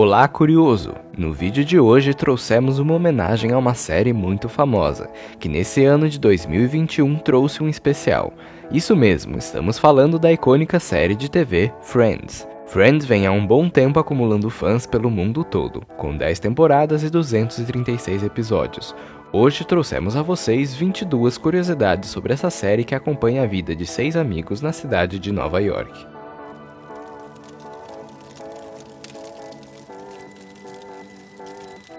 Olá, curioso! No vídeo de hoje trouxemos uma homenagem a uma série muito famosa, que nesse ano de 2021 trouxe um especial. Isso mesmo, estamos falando da icônica série de TV Friends. Friends vem há um bom tempo acumulando fãs pelo mundo todo, com 10 temporadas e 236 episódios. Hoje trouxemos a vocês 22 curiosidades sobre essa série que acompanha a vida de 6 amigos na cidade de Nova York.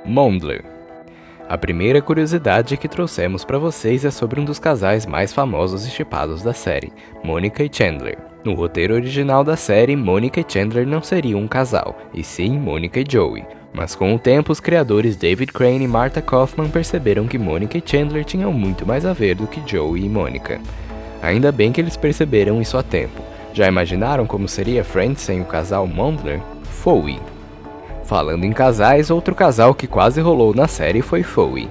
Mondler. A primeira curiosidade que trouxemos para vocês é sobre um dos casais mais famosos e shippados da série, Monica e Chandler. No roteiro original da série, Monica e Chandler não seriam um casal, e sim Monica e Joey. Mas com o tempo, os criadores David Crane e Martha Kauffman perceberam que Monica e Chandler tinham muito mais a ver do que Joey e Monica. Ainda bem que eles perceberam isso a tempo. Já imaginaram como seria Friends sem o casal Mondler? Phoebe. Falando em casais, outro casal que quase rolou na série foi Phoebe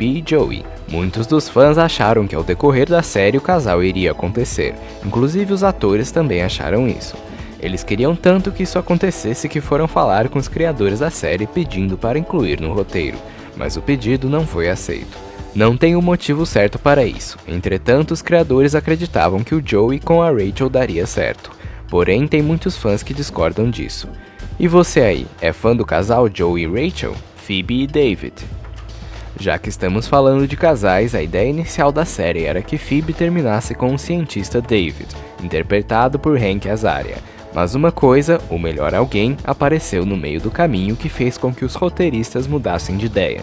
e Joey. Muitos dos fãs acharam que ao decorrer da série o casal iria acontecer, inclusive os atores também acharam isso. Eles queriam tanto que isso acontecesse que foram falar com os criadores da série pedindo para incluir no roteiro, mas o pedido não foi aceito. Não tem um motivo certo para isso, entretanto os criadores acreditavam que o Joey com a Rachel daria certo, porém tem muitos fãs que discordam disso. E você aí, é fã do casal Joey e Rachel? Phoebe e David? Já que estamos falando de casais, a ideia inicial da série era que Phoebe terminasse com o cientista David, interpretado por Hank Azaria. Mas uma coisa, ou melhor alguém, apareceu no meio do caminho que fez com que os roteiristas mudassem de ideia.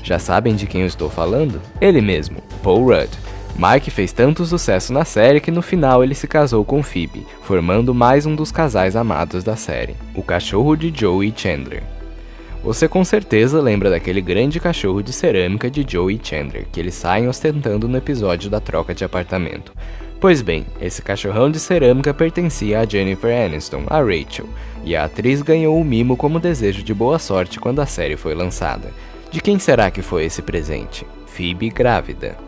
Já sabem de quem eu estou falando? Ele mesmo, Paul Rudd. Mike fez tanto sucesso na série que no final ele se casou com Phoebe, formando mais um dos casais amados da série, o cachorro de Joey e Chandler. Você com certeza lembra daquele grande cachorro de cerâmica de Joey e Chandler, que eles saem ostentando no episódio da troca de apartamento. Pois bem, esse cachorrão de cerâmica pertencia a Jennifer Aniston, a Rachel, e a atriz ganhou o mimo como desejo de boa sorte quando a série foi lançada. De quem será que foi esse presente? Phoebe grávida.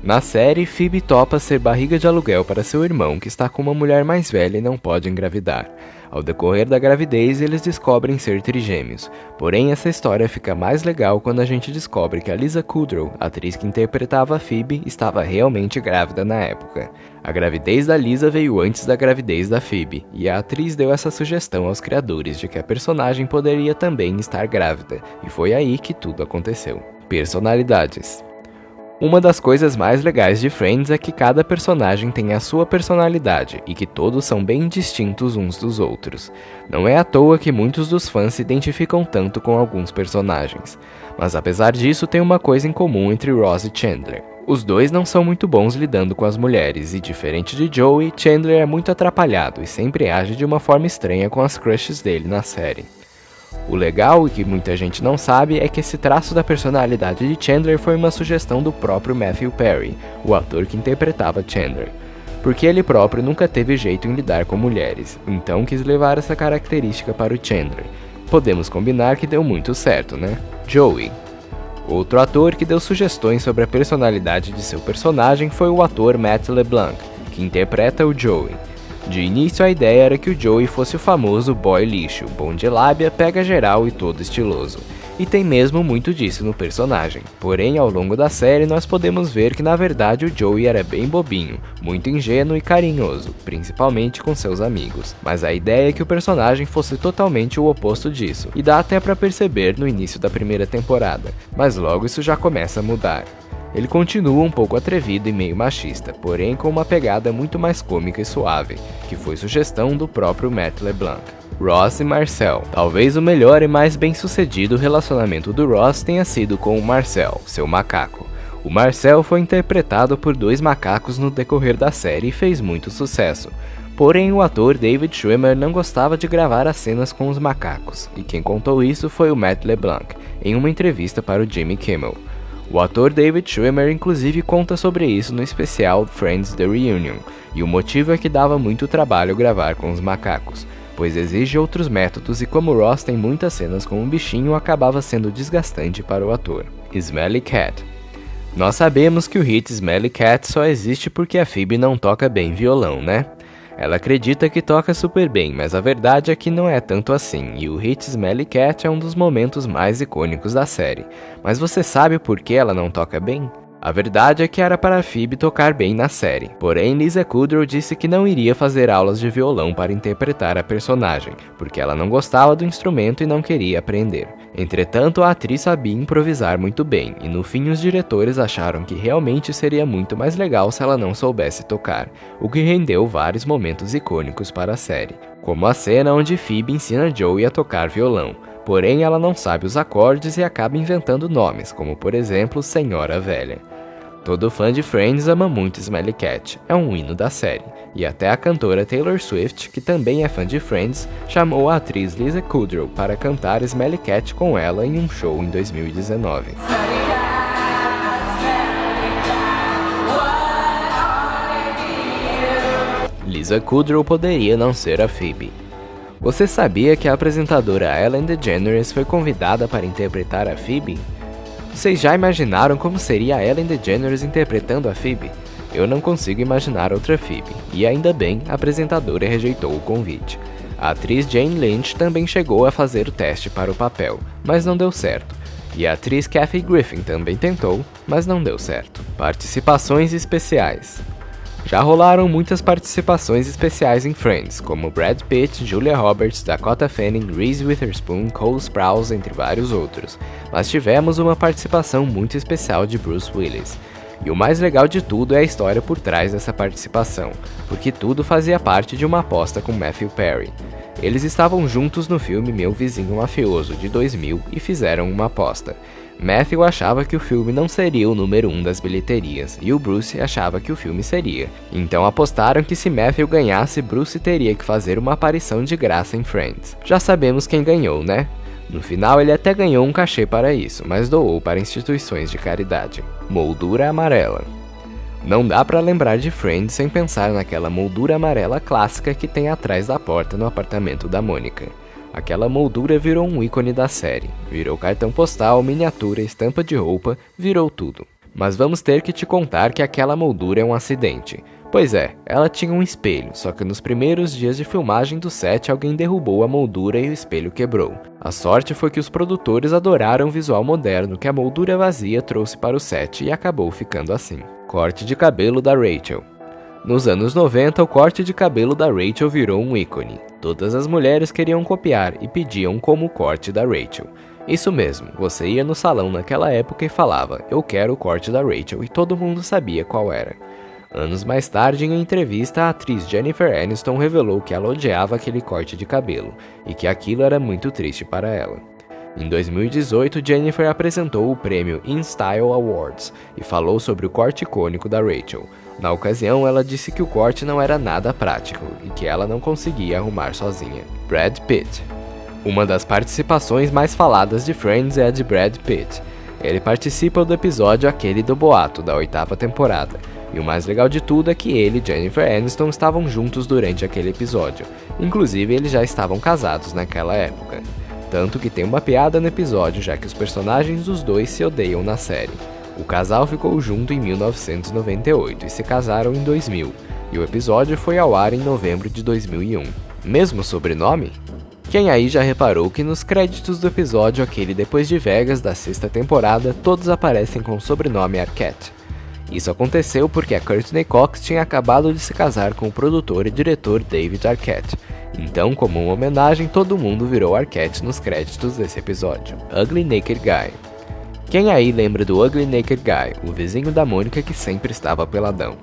Na série, Phoebe topa ser barriga de aluguel para seu irmão, que está com uma mulher mais velha e não pode engravidar. Ao decorrer da gravidez, eles descobrem ser trigêmeos. Porém, essa história fica mais legal quando a gente descobre que a Lisa Kudrow, atriz que interpretava a Phoebe, estava realmente grávida na época. A gravidez da Lisa veio antes da gravidez da Phoebe, e a atriz deu essa sugestão aos criadores de que a personagem poderia também estar grávida, e foi aí que tudo aconteceu. Personalidades. Uma das coisas mais legais de Friends é que cada personagem tem a sua personalidade e que todos são bem distintos uns dos outros. Não é à toa que muitos dos fãs se identificam tanto com alguns personagens. Mas apesar disso, tem uma coisa em comum entre Ross e Chandler. Os dois não são muito bons lidando com as mulheres e, diferente de Joey, Chandler é muito atrapalhado e sempre age de uma forma estranha com as crushes dele na série. O legal, e que muita gente não sabe, é que esse traço da personalidade de Chandler foi uma sugestão do próprio Matthew Perry, o ator que interpretava Chandler, porque ele próprio nunca teve jeito em lidar com mulheres, então quis levar essa característica para o Chandler. Podemos combinar que deu muito certo, né? Joey. Outro ator que deu sugestões sobre a personalidade de seu personagem foi o ator Matt LeBlanc, que interpreta o Joey. De início a ideia era que o Joey fosse o famoso boy lixo, bom de lábia, pega geral e todo estiloso. E tem mesmo muito disso no personagem. Porém, ao longo da série nós podemos ver que na verdade o Joey era bem bobinho, muito ingênuo e carinhoso, principalmente com seus amigos. Mas a ideia é que o personagem fosse totalmente o oposto disso, e dá até pra perceber no início da primeira temporada, mas logo isso já começa a mudar. Ele continua um pouco atrevido e meio machista, porém com uma pegada muito mais cômica e suave, que foi sugestão do próprio Matt LeBlanc. Ross e Marcel. Talvez o melhor e mais bem-sucedido relacionamento do Ross tenha sido com o Marcel, seu macaco. O Marcel foi interpretado por 2 macacos no decorrer da série e fez muito sucesso. Porém, o ator David Schwimmer não gostava de gravar as cenas com os macacos, e quem contou isso foi o Matt LeBlanc, em uma entrevista para o Jimmy Kimmel. O ator David Schwimmer inclusive conta sobre isso no especial Friends The Reunion, e o motivo é que dava muito trabalho gravar com os macacos, pois exige outros métodos e como Ross tem muitas cenas com um bichinho, acabava sendo desgastante para o ator. Smelly Cat. Nós sabemos que o hit Smelly Cat só existe porque a Phoebe não toca bem violão, né? Ela acredita que toca super bem, mas a verdade é que não é tanto assim, e o hit Smelly Cat é um dos momentos mais icônicos da série. Mas você sabe por que ela não toca bem? A verdade é que era para Phoebe tocar bem na série, porém Lisa Kudrow disse que não iria fazer aulas de violão para interpretar a personagem, porque ela não gostava do instrumento e não queria aprender. Entretanto, a atriz sabia improvisar muito bem, e no fim os diretores acharam que realmente seria muito mais legal se ela não soubesse tocar, o que rendeu vários momentos icônicos para a série, como a cena onde Phoebe ensina Joey a tocar violão. Porém, ela não sabe os acordes e acaba inventando nomes, como por exemplo Senhora Velha. Todo fã de Friends ama muito Smelly Cat, é um hino da série, e até a cantora Taylor Swift, que também é fã de Friends, chamou a atriz Lisa Kudrow para cantar Smelly Cat com ela em um show em 2019. Lisa Kudrow poderia não ser a Phoebe. Você sabia que a apresentadora Ellen DeGeneres foi convidada para interpretar a Phoebe? Vocês já imaginaram como seria a Ellen DeGeneres interpretando a Phoebe? Eu não consigo imaginar outra Phoebe, e ainda bem, a apresentadora rejeitou o convite. A atriz Jane Lynch também chegou a fazer o teste para o papel, mas não deu certo. E a atriz Kathy Griffin também tentou, mas não deu certo. Participações especiais. Já rolaram muitas participações especiais em Friends, como Brad Pitt, Julia Roberts, Dakota Fanning, Reese Witherspoon, Cole Sprouse, entre vários outros. Mas tivemos uma participação muito especial de Bruce Willis. E o mais legal de tudo é a história por trás dessa participação, porque tudo fazia parte de uma aposta com Matthew Perry. Eles estavam juntos no filme Meu Vizinho Mafioso, de 2000, e fizeram uma aposta. Matthew achava que o filme não seria o número 1 das bilheterias, e o Bruce achava que o filme seria. Então apostaram que se Matthew ganhasse, Bruce teria que fazer uma aparição de graça em Friends. Já sabemos quem ganhou, né? No final ele até ganhou um cachê para isso, mas doou para instituições de caridade. Moldura amarela. Não dá pra lembrar de Friends sem pensar naquela moldura amarela clássica que tem atrás da porta no apartamento da Mônica. Aquela moldura virou um ícone da série, virou cartão postal, miniatura, estampa de roupa, virou tudo. Mas vamos ter que te contar que aquela moldura é um acidente. Pois é, ela tinha um espelho, só que nos primeiros dias de filmagem do set alguém derrubou a moldura e o espelho quebrou. A sorte foi que os produtores adoraram o visual moderno que a moldura vazia trouxe para o set e acabou ficando assim. Corte de cabelo da Rachel. Nos anos 90, o corte de cabelo da Rachel virou um ícone. Todas as mulheres queriam copiar e pediam como o corte da Rachel. Isso mesmo, você ia no salão naquela época e falava, eu quero o corte da Rachel, e todo mundo sabia qual era. Anos mais tarde, em entrevista, a atriz Jennifer Aniston revelou que ela odiava aquele corte de cabelo, e que aquilo era muito triste para ela. Em 2018, Jennifer apresentou o prêmio InStyle Awards e falou sobre o corte icônico da Rachel. Na ocasião, ela disse que o corte não era nada prático e que ela não conseguia arrumar sozinha. Brad Pitt. Uma das participações mais faladas de Friends é a de Brad Pitt. Ele participa do episódio Aquele do Boato, da 8ª temporada. E o mais legal de tudo é que ele e Jennifer Aniston estavam juntos durante aquele episódio. Inclusive, eles já estavam casados naquela época. Tanto que tem uma piada no episódio, já que os personagens dos dois se odeiam na série. O casal ficou junto em 1998 e se casaram em 2000, e o episódio foi ao ar em novembro de 2001. Mesmo sobrenome? Quem aí já reparou que nos créditos do episódio Aquele Depois de Vegas da 6ª temporada, todos aparecem com o sobrenome Arquette? Isso aconteceu porque a Courtney Cox tinha acabado de se casar com o produtor e diretor David Arquette. Então, como uma homenagem, todo mundo virou Arquette nos créditos desse episódio. Ugly Naked Guy. Quem aí lembra do Ugly Naked Guy, o vizinho da Mônica que sempre estava peladão?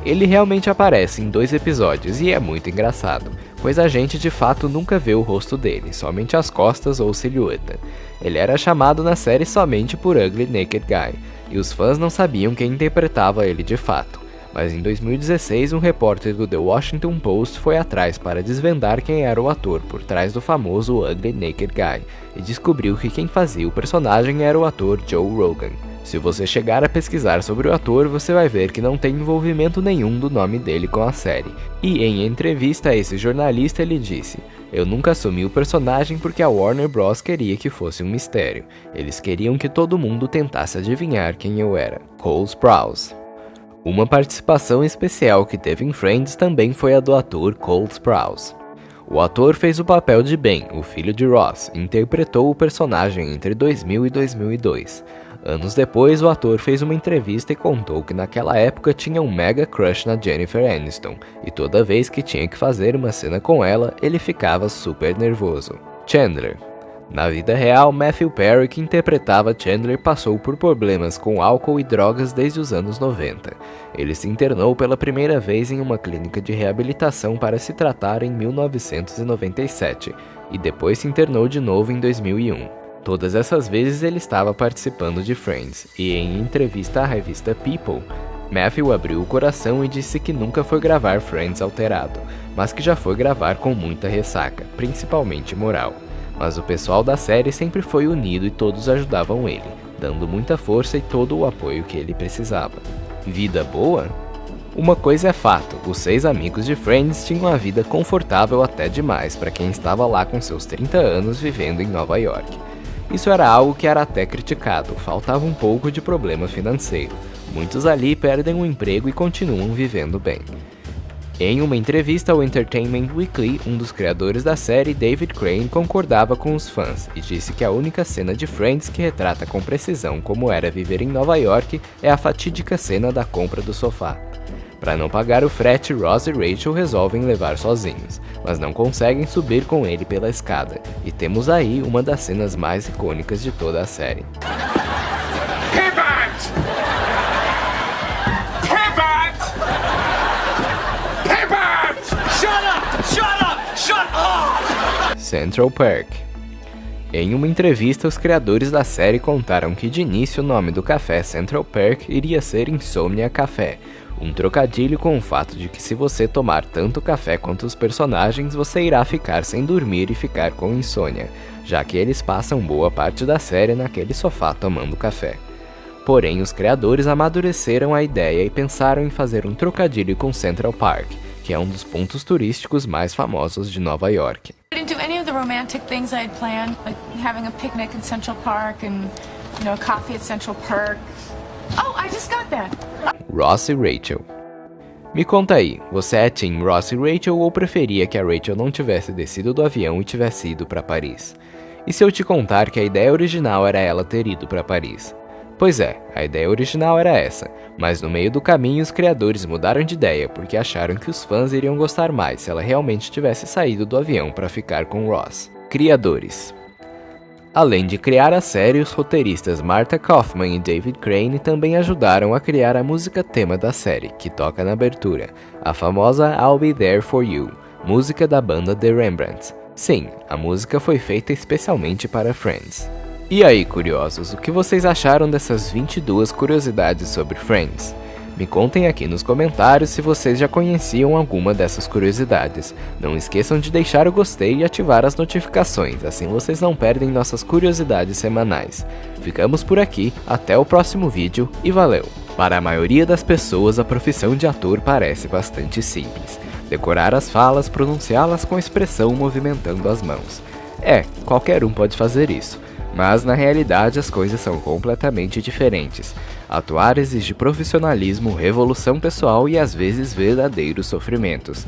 Ele realmente aparece em 2 episódios e é muito engraçado, pois a gente de fato nunca vê o rosto dele, somente as costas ou silhueta. Ele era chamado na série somente por Ugly Naked Guy, e os fãs não sabiam quem interpretava ele de fato. Mas em 2016, um repórter do The Washington Post foi atrás para desvendar quem era o ator por trás do famoso Ugly Naked Guy, e descobriu que quem fazia o personagem era o ator Joe Rogan. Se você chegar a pesquisar sobre o ator, você vai ver que não tem envolvimento nenhum do nome dele com a série. E em entrevista a esse jornalista ele disse, eu nunca assumi o personagem porque a Warner Bros. Queria que fosse um mistério. Eles queriam que todo mundo tentasse adivinhar quem eu era. Cole Sprouse. Uma participação especial que teve em Friends também foi a do ator Cole Sprouse. O ator fez o papel de Ben, o filho de Ross, e interpretou o personagem entre 2000 e 2002. Anos depois, o ator fez uma entrevista e contou que naquela época tinha um mega crush na Jennifer Aniston, e toda vez que tinha que fazer uma cena com ela, ele ficava super nervoso. Chandler. Na vida real, Matthew Perry, que interpretava Chandler, passou por problemas com álcool e drogas desde os anos 90. Ele se internou pela primeira vez em uma clínica de reabilitação para se tratar em 1997, e depois se internou de novo em 2001. Todas essas vezes ele estava participando de Friends, e em entrevista à revista People, Matthew abriu o coração e disse que nunca foi gravar Friends alterado, mas que já foi gravar com muita ressaca, principalmente moral. Mas o pessoal da série sempre foi unido e todos ajudavam ele, dando muita força e todo o apoio que ele precisava. Vida boa? Uma coisa é fato, os 6 amigos de Friends tinham uma vida confortável até demais para quem estava lá com seus 30 anos vivendo em Nova York. Isso era algo que era até criticado, faltava um pouco de problema financeiro. Muitos ali perdem o emprego e continuam vivendo bem. Em uma entrevista ao Entertainment Weekly, um dos criadores da série, David Crane, concordava com os fãs e disse que a única cena de Friends que retrata com precisão como era viver em Nova York é a fatídica cena da compra do sofá. Para não pagar o frete, Ross e Rachel resolvem levar sozinhos, mas não conseguem subir com ele pela escada, e temos aí uma das cenas mais icônicas de toda a série. Central Park. Em uma entrevista, os criadores da série contaram que de início o nome do café Central Park iria ser Insomnia Café, um trocadilho com o fato de que se você tomar tanto café quanto os personagens, você irá ficar sem dormir e ficar com insônia, já que eles passam boa parte da série naquele sofá tomando café. Porém, os criadores amadureceram a ideia e pensaram em fazer um trocadilho com Central Park, que é um dos pontos turísticos mais famosos de Nova York. I didn't do any of the romantic things I had planned, like having a picnic in Central Park and, coffee at Central Park. Oh, I just got that. Ross e Rachel. Me conta aí, você é Team Ross e Rachel ou preferia que a Rachel não tivesse descido do avião e tivesse ido para Paris? E se eu te contar que a ideia original era ela ter ido para Paris? Pois é, a ideia original era essa, mas no meio do caminho os criadores mudaram de ideia porque acharam que os fãs iriam gostar mais se ela realmente tivesse saído do avião para ficar com Ross. Criadores. Além de criar a série, os roteiristas Martha Kaufman e David Crane também ajudaram a criar a música tema da série, que toca na abertura, a famosa I'll Be There For You, música da banda The Rembrandts. Sim, a música foi feita especialmente para Friends. E aí, curiosos, o que vocês acharam dessas 22 curiosidades sobre Friends? Me contem aqui nos comentários se vocês já conheciam alguma dessas curiosidades. Não esqueçam de deixar o gostei e ativar as notificações, assim vocês não perdem nossas curiosidades semanais. Ficamos por aqui, até o próximo vídeo e valeu! Para a maioria das pessoas, a profissão de ator parece bastante simples. Decorar as falas, pronunciá-las com expressão movimentando as mãos. Qualquer um pode fazer isso. Mas na realidade as coisas são completamente diferentes. Atuar exige profissionalismo, revolução pessoal e às vezes verdadeiros sofrimentos.